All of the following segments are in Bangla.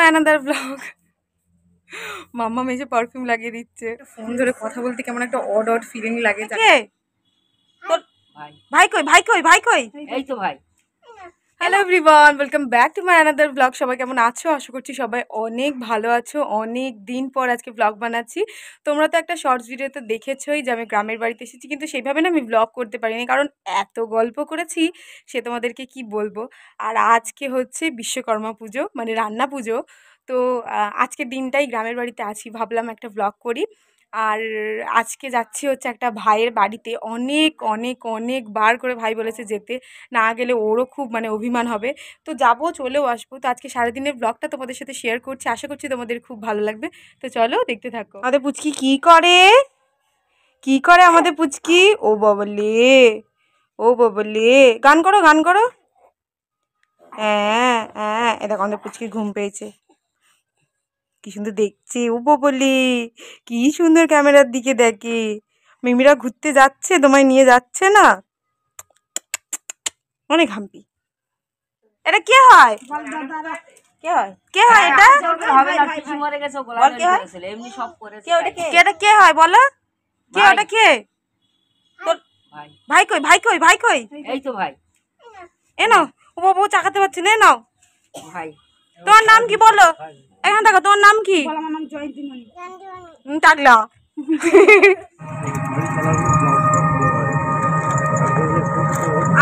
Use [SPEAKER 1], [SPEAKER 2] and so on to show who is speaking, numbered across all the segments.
[SPEAKER 1] My another blog. মাম্মা মেজে পারফিউম লাগিয়ে দিচ্ছে। ফোন ধরে কথা বলতে কেমন একটা অড অড ফিলিং লাগে। তোর ভাই কই ভাই কই ভাই কই?
[SPEAKER 2] এই তো ভাই।
[SPEAKER 1] Hello everyone, welcome back to my another blog. সবাই কেমন আছো? আশা করছি সবাই অনেক ভালো আছো। অনেক দিন পর আজকে ব্লগ বানাচ্ছি। তোমরা তো একটা শর্টস ভিডিওতে দেখেছোই যে আমি গ্রামের বাড়িতে এসেছি, কিন্তু সেইভাবে না আমি ব্লগ করতে পারিনি, কারণ এত গল্প করেছি সে তোমাদেরকে কি বলবো। আর আজকে হচ্ছে বিশ্বকর্মা পুজো, মানে রান্না পুজো। তো আজকের দিনটাই গ্রামের বাড়িতে আছি, ভাবলাম একটা ব্লগ করি। আর আজকে যাচ্ছি হচ্ছে একটা ভাইয়ের বাড়িতে। অনেক অনেক অনেকবার করে ভাই বলেছে যেতে, না গেলে ওরও খুব মানে অভিমান হবে। তো যাবো, চলেও আসবো। তো আজকে সারাদিনের ব্লগটা তোমাদের সাথে শেয়ার করছি, আশা করছি তোমাদের খুব ভালো লাগবে। তো চলো দেখতে থাকো। আমাদের পুচকি কি করে, কি করে আমাদের পুচকি? ও বাবলে, ও বাবলে, গান করো গান করো। হ্যাঁ হ্যাঁ, এ দেখো আমাদের পুচকি ঘুম পেয়েছে, কি সুন্দর দেখছে। ও বাবলে, কি সুন্দর ক্যামেরার দিকে দেখে। মিমিরা ঘুরতে যাচ্ছে, তোমায় নিয়ে যাচ্ছে না? অনেক হাম্পি। এটা কে হয়? কে হয়? কে হয় এটা?
[SPEAKER 2] হবে না, পিসি মরে গেছে, গলায় দড়ি করেছিল, এমনি সব করেছে।
[SPEAKER 1] এটা কে হয় বলো? কে ওটা? কে তোর
[SPEAKER 2] ভাই?
[SPEAKER 1] ভাই কই ভাই কই ভাই কই?
[SPEAKER 2] এই তো ভাই।
[SPEAKER 1] এ নাও। ও বাবু চাকাতে পারছি না, এ নাও।
[SPEAKER 2] ভাই
[SPEAKER 1] তোমার নাম কি বলো? এখানে দেখো, তোমার নাম কি? টাকলা।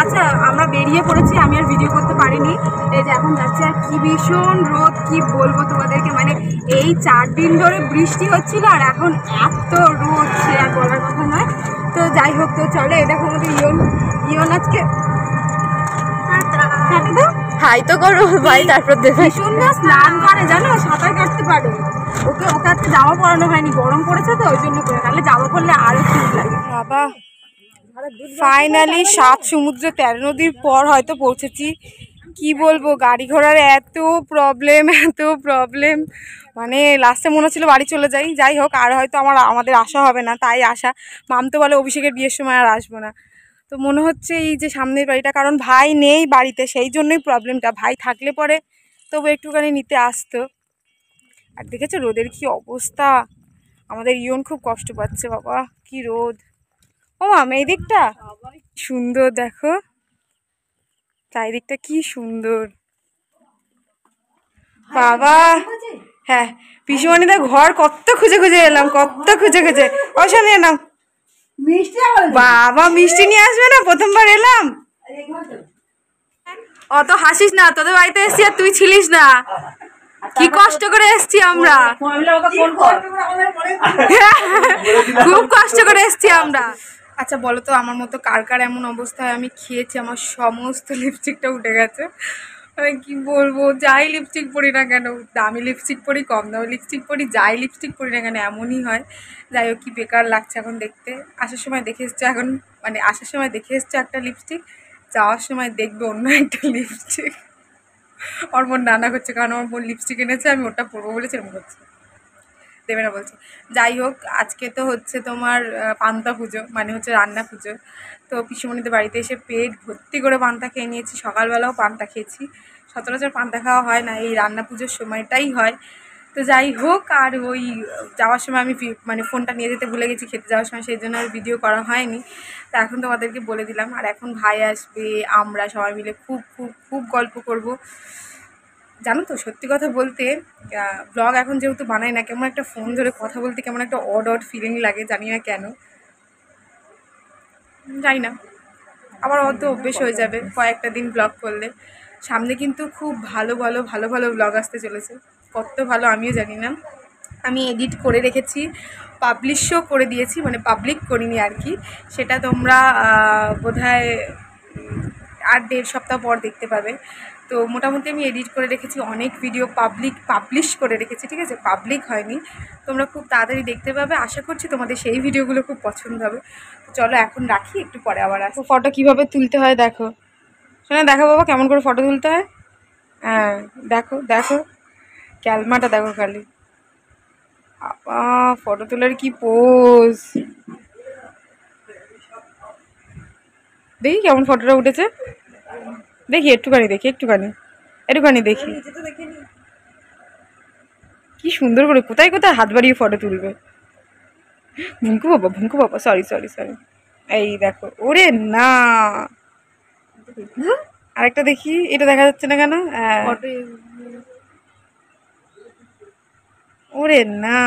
[SPEAKER 1] আচ্ছা, আমরা বেরিয়ে পড়েছি, আমি আর ভিডিও করতে পারিনি। এই যে এখন যাচ্ছে, আর কি ভীষণ রোদ, কি বলবো তোমাদেরকে। মানে এই 4 দিন ধরে বৃষ্টি হচ্ছিল, আর এখন এত রোদ, সে আর বলার কথা নয়। তো যাই হোক, তো চলে। এই দেখো আমাদের ইয়ন আজকে হাই তো করো ভাই, তারপর দেখে সুন্দর স্নান করে, জানো, সাঁতার কাটতে পারে। ওকে আজকে জামা পরানো হয়নি, গরম পড়েছে তো ওই জন্য করে, তাহলে জামা পরলে আরো ঠিক লাগে। বাবা, ফাইনালি 7 সমুদ্র 13 নদীর পর হয়তো পৌঁছেছি। কি বলবো, গাড়ি ঘোড়ার এত প্রবলেম, এত প্রবলেম। মানে লাস্টে মনে হচ্ছিল বাড়ি চলে যাই। যাই হোক, আর হয়তো আমাদের আসা হবে না, তাই আসা। মাম তো বলে অভিষেকের বিয়ের সময় আর আসবো না। তো মনে হচ্ছে এই যে সামনের বাড়িটা, কারণ ভাই নেই বাড়িতে, সেই জন্যই প্রবলেমটা। ভাই থাকলে পরে তবু একটুখানি নিতে আসতো। আর দেখেছো রোদের কি অবস্থা? আমাদের ইয়ন খুব কষ্ট পাচ্ছে। বাবা কি রোদ। ও মাম, এই দিকটা সুন্দর দেখো, চারিদিকটা কি সুন্দর। বাবা, হ্যাঁ, পিসুমণিদের ঘর কত খুঁজে খুঁজে এলাম, কত খুঁজে খুঁজে। ওসব নিয়ে নাও। বাবা মিষ্টি নিয়ে আসবে না? প্রথমবার এলাম। অত হাসিস না, তোদের বাড়িতে এসছি আর তুই ছিলিস না। কি কষ্ট করে এসছি আমরা, খুব কষ্ট করে এসছি আমরা। আচ্ছা বলো তো, আমার মতো কার কার এমন অবস্থায় আমি খেয়েছি, আমার সমস্ত লিপস্টিকটা উঠে গেছে। মানে কি বলবো, যাই লিপস্টিক পরি না কেন, দামি লিপস্টিক পরি, কম দামি লিপস্টিক পরি, যাই লিপস্টিক পরি না কেন এমনই হয়। যাই হোক, কি বেকার লাগছে এখন দেখতে। আসার সময় দেখে এসছো এখন, মানে আসার সময় দেখে এসছো একটা লিপস্টিক, যাওয়ার সময় দেখবে অন্য একটা লিপস্টিক। আমার বোন রান্না করছে, কারণ আমার বোন লিপস্টিক এনেছে, আমি ওটা পরবো বলেছি, এরকম করছি, দেবে না বলছে। যাই হোক, আজকে তো হচ্ছে তোমার পান্তা পুজো, মানে হচ্ছে রান্না পুজো। তো পিসুমণিদের বাড়িতে এসে পেট ভর্তি করে পান্তা খেয়ে নিয়েছি। সকালবেলাও পান্তা খেয়েছি। সচরাচর পান্তা খাওয়া হয় না, এই রান্না পুজোর সময়টাই হয়। তো যাই হোক, আর ওই যাওয়ার সময় আমি মানে ফোনটা নিয়ে যেতে ভুলে গেছি খেতে যাওয়ার সময়, সেই জন্য আর ভিডিও করা হয়নি। তো এখন তোমাদেরকে বলে দিলাম। আর এখন ভাই আসবে, আমরা সবাই মিলে খুব খুব খুব গল্প করব। জানো তো, সত্যি কথা বলতে ব্লগ এখন যেহেতু বানাই না, কেমন একটা ফোন ধরে কথা বলতে কেমন একটা অড অড ফিলিং লাগে, জানি না কেন, জানি না। আবার অত অভ্যেস হয়ে যাবে কয়েকটা দিন ব্লগ করলে। সামনে কিন্তু খুব ভালো ভালো ভালো ভালো ব্লগ আসতে চলেছে, কত ভালো আমিও জানি না। আমি এডিট করে রেখেছি, পাবলিশও করে দিয়েছি, মানে পাবলিক করিনি আর কি। সেটা তোমরা বোধহয় আর 1.5 সপ্তাহ পর দেখতে পাবে। তো মোটামুটি আমি এডিট করে রেখেছি, অনেক ভিডিও পাবলিশ করে রেখেছি, ঠিক আছে, পাবলিক হয়নি। তোমরা খুব তাড়াতাড়ি দেখতে পাবে, আশা করছি তোমাদের সেই ভিডিওগুলো খুব পছন্দ হবে। চলো এখন রাখি, একটু পরে আবার আসো। ফটো কীভাবে তুলতে হয় দেখো, শোনা, দেখো বাবা কেমন করে ফটো তুলতে হয়। হ্যাঁ দেখো দেখো, ক্যালমাটা দেখো খালি। বাবা, ফটো তোলার কি পোজ, দেখি কেমন ফটোটা উঠেছে, দেখি একটুখানি, দেখি একটুখানি একটুখানি দেখি। কি সুন্দর করে কোথায় কোথায় হাত বাড়িয়ে ফটো তুলবে। ভুঙ্কু বাবা সরি সরি সরি। এই দেখো, ওরে না আরেকটা দেখি, এটা দেখা যাচ্ছে না কেন? ওরে না,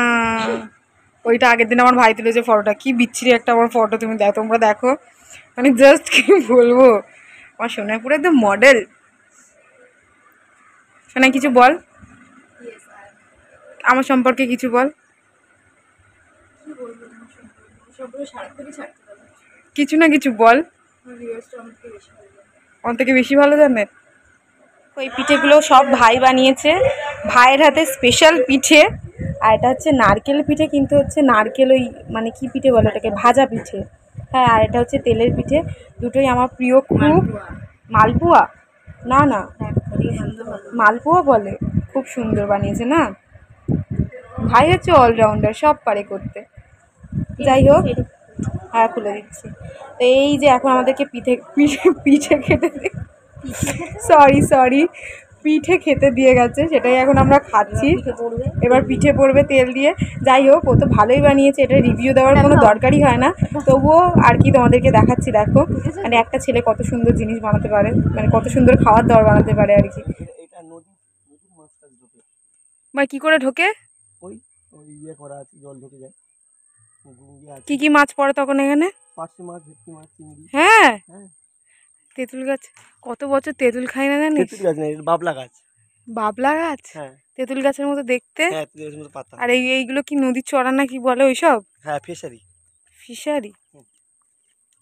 [SPEAKER 1] ওইটা আগের দিন আমার ভাই তুলেছে ফটোটা, কি বিচ্ছিরি একটা আমার ফটো, তুমি দেখো, তোমরা দেখো, মানে জাস্ট কি বলবো, আমার সোনাপুরে একদম মডেল। সোনা কিছু বল, আমার সম্পর্কে কিছু বল। কিছু না কিছু বল, আমার থেকে বেশি ভালো জানে। ওই পিঠেগুলো সব ভাই বানিয়েছে, ভাইয়ের হাতে স্পেশাল পিঠে। আর এটা হচ্ছে নারকেল পিঠে, কিন্তু হচ্ছে নারকেল ওই মানে কি পিঠে বলে ওটাকে, ভাজা পিঠে। হ্যাঁ, আর এটা হচ্ছে তেলের পিঠে, দুটোই আমার প্রিয় খুব। মালপোয়া না না, মালপোয়া বলে, খুব সুন্দর বানিয়েছে না। ভাই হচ্ছে অলরাউন্ডার, সব পারে করতে। যাই হোক, হ্যাঁ খুলে দিচ্ছি। তো এই যে এখন আমাদেরকে পিঠে খেতে সরি পিঠে খেতে দিয়ে গেছে, সেটাই এখন আমরা খাচ্ছি। এবার পিঠে পড়বে তেল দিয়ে। যাই হোক, ও তো ভালোই বানিয়েছে, এটা রিভিউ দেওয়ার কোনো দরকারই হয় না, তবুও আর কি তোমাদেরকে দেখাচ্ছি। দেখো মানে একটা ছেলে কত সুন্দর জিনিস বানাতে পারে, মানে কত সুন্দর খাবার দাবার বানাতে পারে আর কি। মানে কি করে ঢোকে? কি কি মাছ পড়ে তখন এখানে? হ্যাঁ, তেঁতুল গাছ। কত বছর তেঁতুল খাই না জানিস?
[SPEAKER 3] বাবলা গাছ।
[SPEAKER 1] বাবলা গাছ?
[SPEAKER 3] হ্যাঁ,
[SPEAKER 1] তেঁতুল গাছের মতো দেখতে।
[SPEAKER 3] হ্যাঁ, তেঁতুলের মতো পাতা।
[SPEAKER 1] আর এইগুলো কি নদীর চড়া না কি বলে ওইসব?
[SPEAKER 3] হ্যাঁ, ফিশারি।
[SPEAKER 1] ফিশারি?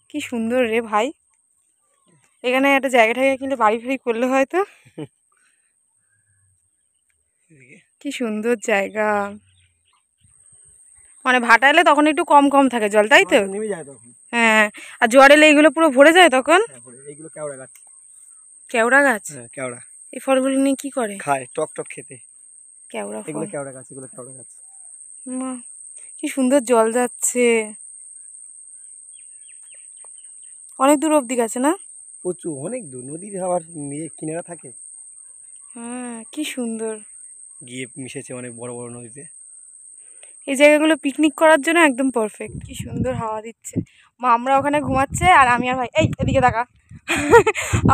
[SPEAKER 1] কি সুন্দর রে ভাই, এখানে একটা জায়গা ঠাইগা কিনলে বাড়ি ফাড়ি করলে হয়তো। কি সুন্দর জায়গা, মানে ভাটা এলে তখন একটু কম কম থাকে জল, তাই তো? হ্যাঁ, আর জোয়ার এলে এইগুলো পুরো ভরে যায় তখন।
[SPEAKER 3] এইগুলো কেওড়া গাছ।
[SPEAKER 1] কেওড়া গাছ?
[SPEAKER 3] হ্যাঁ, কেওড়া।
[SPEAKER 1] এই ফলগুলো নিয়ে কি করে?
[SPEAKER 3] খায়, টক টক খেতে।
[SPEAKER 1] কেওড়া ফল?
[SPEAKER 3] এগুলো কেওড়া গাছ, এগুলো কেওড়া গাছ।
[SPEAKER 1] বাহ, কি সুন্দর জল যাচ্ছে, অনেক দূর অবধি গেছে না?
[SPEAKER 3] প্রচুর, অনেক দূর, নদীর আবার কিনারা থাকে।
[SPEAKER 1] হ্যাঁ, কি সুন্দর,
[SPEAKER 3] গিয়ে মিশেছে অনেক বড় বড় নদীতে।
[SPEAKER 1] এই জায়গাগুলো পিকনিক করার জন্য একদম পারফেক্ট। কি সুন্দর হাওয়া দিচ্ছে, মা আমরা ওখানে ঘুমাচ্ছে, আর আমি আর ভাই, এই এদিকে দেখা,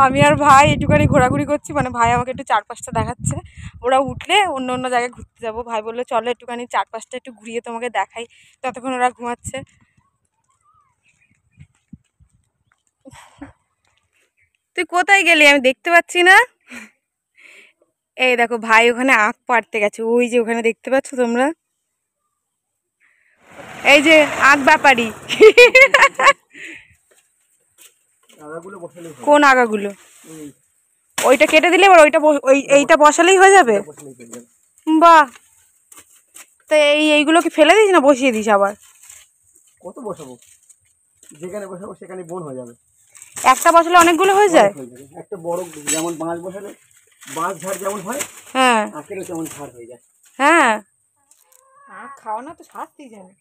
[SPEAKER 1] আমি আর ভাই একটুখানি ঘোরাঘুরি করছি, মানে ভাই আমাকে একটু চারপাশটা দেখাচ্ছে। ওরা উঠলে অন্য অন্য জায়গায় ঘুরতে যাবো, ভাই বললো চলো একটুখানি চারপাশটা একটু ঘুরিয়ে তোমাকে দেখাই, ততক্ষণ ওরা ঘুমাচ্ছে। তুই কোথায় গেলি, আমি দেখতে পাচ্ছি না। এই দেখো ভাই ওখানে আখ পাড়তে গেছে, ওই যে ওখানে দেখতে পাচ্ছ তোমরা, এই যে আখ ব্যাপারী। কোন আগাগুলো? ওইটা কেটে দিলে এবার ওইটা এইটা বসালেই হয়ে যাবে? বাহ, তো এইগুলো কি ফেলে দিস না বসিয়ে দিস আবার?
[SPEAKER 3] কত বসাবো, যেখানে বসাবো সেখানে বন হয়ে যাবে।
[SPEAKER 1] একটা বসালে অনেকগুলো হয়ে যায়?
[SPEAKER 3] একটা বড় যেমন বাঁশ বসালে বাঁশ ঝাড় যেমন হয়,
[SPEAKER 1] হ্যাঁ,
[SPEAKER 3] আখেরও তেমন ঝাড় হয়ে যায়।
[SPEAKER 1] হ্যাঁ, আখ খাওয়া না তো শাস্তি জানে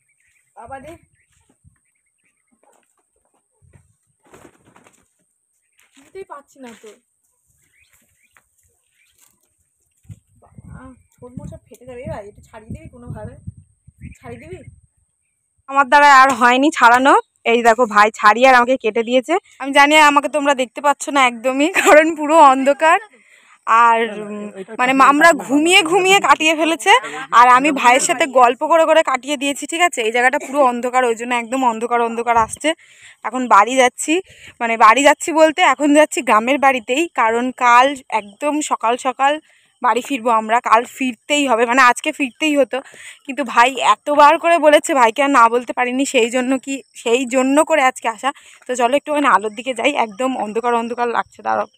[SPEAKER 1] বাবা রে, বুঝতেই পারছি না তো, ছোট মোটা ফেটে যাবে। এবার এটা ছাড়িয়ে দিবি কোনোভাবে, ছাড়িয়ে দিবি। আমার দ্বারা আর হয়নি ছাড়ানো, এই দেখো ভাই ছাড়িয়ে আর আমাকে কেটে দিয়েছে। আমি জানি আমাকে তোমরা দেখতে পাচ্ছ না একদমই, কারণ পুরো অন্ধকার, আর মানে আমরা ঘুমিয়ে ঘুমিয়ে কাটিয়ে ফেলেছে, আর আমি ভাইয়ের সাথে গল্প করে করে কাটিয়ে দিয়েছি, ঠিক আছে? এই জায়গাটা পুরো অন্ধকার, ওই জন্য একদম অন্ধকার অন্ধকার আসছে। এখন বাড়ি যাচ্ছি, মানে বাড়ি যাচ্ছি বলতে এখন যাচ্ছি গ্রামের বাড়িতেই, কারণ কাল একদম সকাল সকাল বাড়ি ফিরবো আমরা, কাল ফিরতেই হবে, মানে আজকে ফিরতেই হতো, কিন্তু ভাই এতবার করে বলেছে, ভাইকে আর না বলতে পারিনি, সেই জন্য করে আজকে আসা। তো চলো একটুখানি আলোর দিকে যাই, একদম অন্ধকার অন্ধকার লাগছে। দাঁড়াও,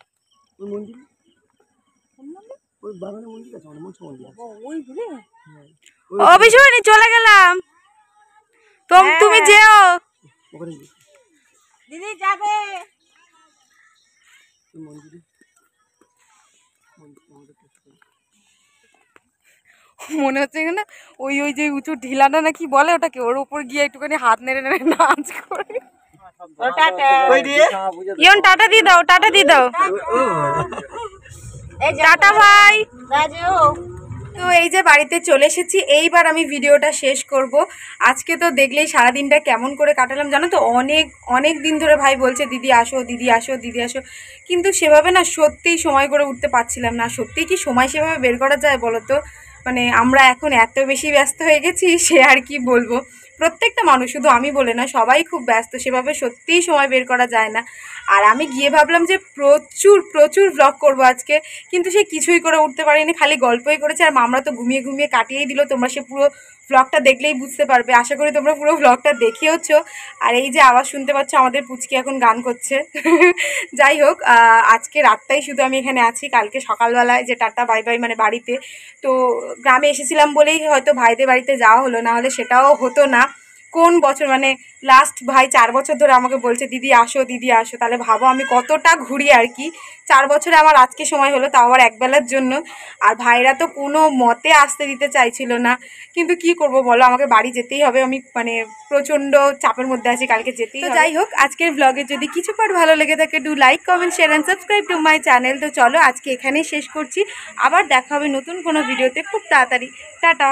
[SPEAKER 1] অভিশানী চলে গেলাম, তুমি যেও, দিদি যাবে। মনে হচ্ছে না ওই যে উঁচু ঢিলাটা না কি বলে ওটাকে, ওর উপর গিয়ে একটুখানি হাত নেড়ে নেড়ে নাচ করে। ইয়ন টাটা দিয়ে দাও, টাটা দিয়ে দাও, টাটা ভাই। তো এই যে বাড়িতে চলে এসেছি, এইবার আমি ভিডিওটা শেষ করব। আজকে তো দেখলেই সারাদিনটা কেমন করে কাটালাম জানো তো, অনেক অনেক দিন ধরে ভাই বলছে দিদি আসো দিদি আসো দিদি আসো, কিন্তু সেভাবে না সত্যিই সময় করে উঠতে পারছিলাম না। সত্যিই কি সময় সেভাবে বের করা যায় বলো তো? মানে আমরা এখন এত বেশি ব্যস্ত হয়ে গেছি, সে আর কি বলবো। প্রত্যেকটা মানুষ, শুধু আমি বলে না, সবাই খুব ব্যস্ত, সেভাবে সত্যিই সময় বের করা যায় না। আর আমি গিয়ে ভাবলাম যে প্রচুর প্রচুর ব্লগ করবো আজকে, কিন্তু সে কিছুই করে উঠতে পারিনি, খালি গল্পই করেছে। আর মামরা তো ঘুমিয়ে ঘুমিয়ে কাটিয়েই দিল, তোমরা সে পুরো ব্লগটা দেখলেই বুঝতে পারবে। আশা করি তোমরা পুরো ব্লগটা দেখিয়েছো। আর এই যে আওয়াজ শুনতে পাচ্ছ, আমাদের পুচকি এখন গান করছে। যাই হোক, আজকে রাতটাই শুধু আমি এখানে আছি, কালকে সকালবেলায় যে টাটা বাই বাই মানে বাড়িতে। তো গ্রামে এসেছিলাম বলেই হয়তো ভাইদের বাড়িতে যাওয়া হলো, না হলে সেটাও হতো না। কোন বছর মানে লাস্ট ভাই 4 বছর ধরে আমাকে বলছে দিদি আসো দিদি আসো, তাহলে ভাবো আমি কতটা ঘুরি আর কি। 4 বছরে আমার আজকে সময় হলো, তাও আবার একবেলার জন্য। আর ভাইরা তো কোনো মতে আসতে দিতে চাইছিল না, কিন্তু কি করব বলো, আমাকে বাড়ি যেতেই হবে। আমি মানে প্রচণ্ড চাপের মধ্যে আছি, কালকে যেতেই হবে। যাই হোক, আজকের ব্লগে যদি কিছু পার্ট ভালো লেগে থাকে, do like comment share and subscribe to my channel. তো চলো আজকে এখানেই শেষ করছি, আবার দেখা হবে নতুন কোনো ভিডিওতে খুব তাড়াতাড়ি। টাটা।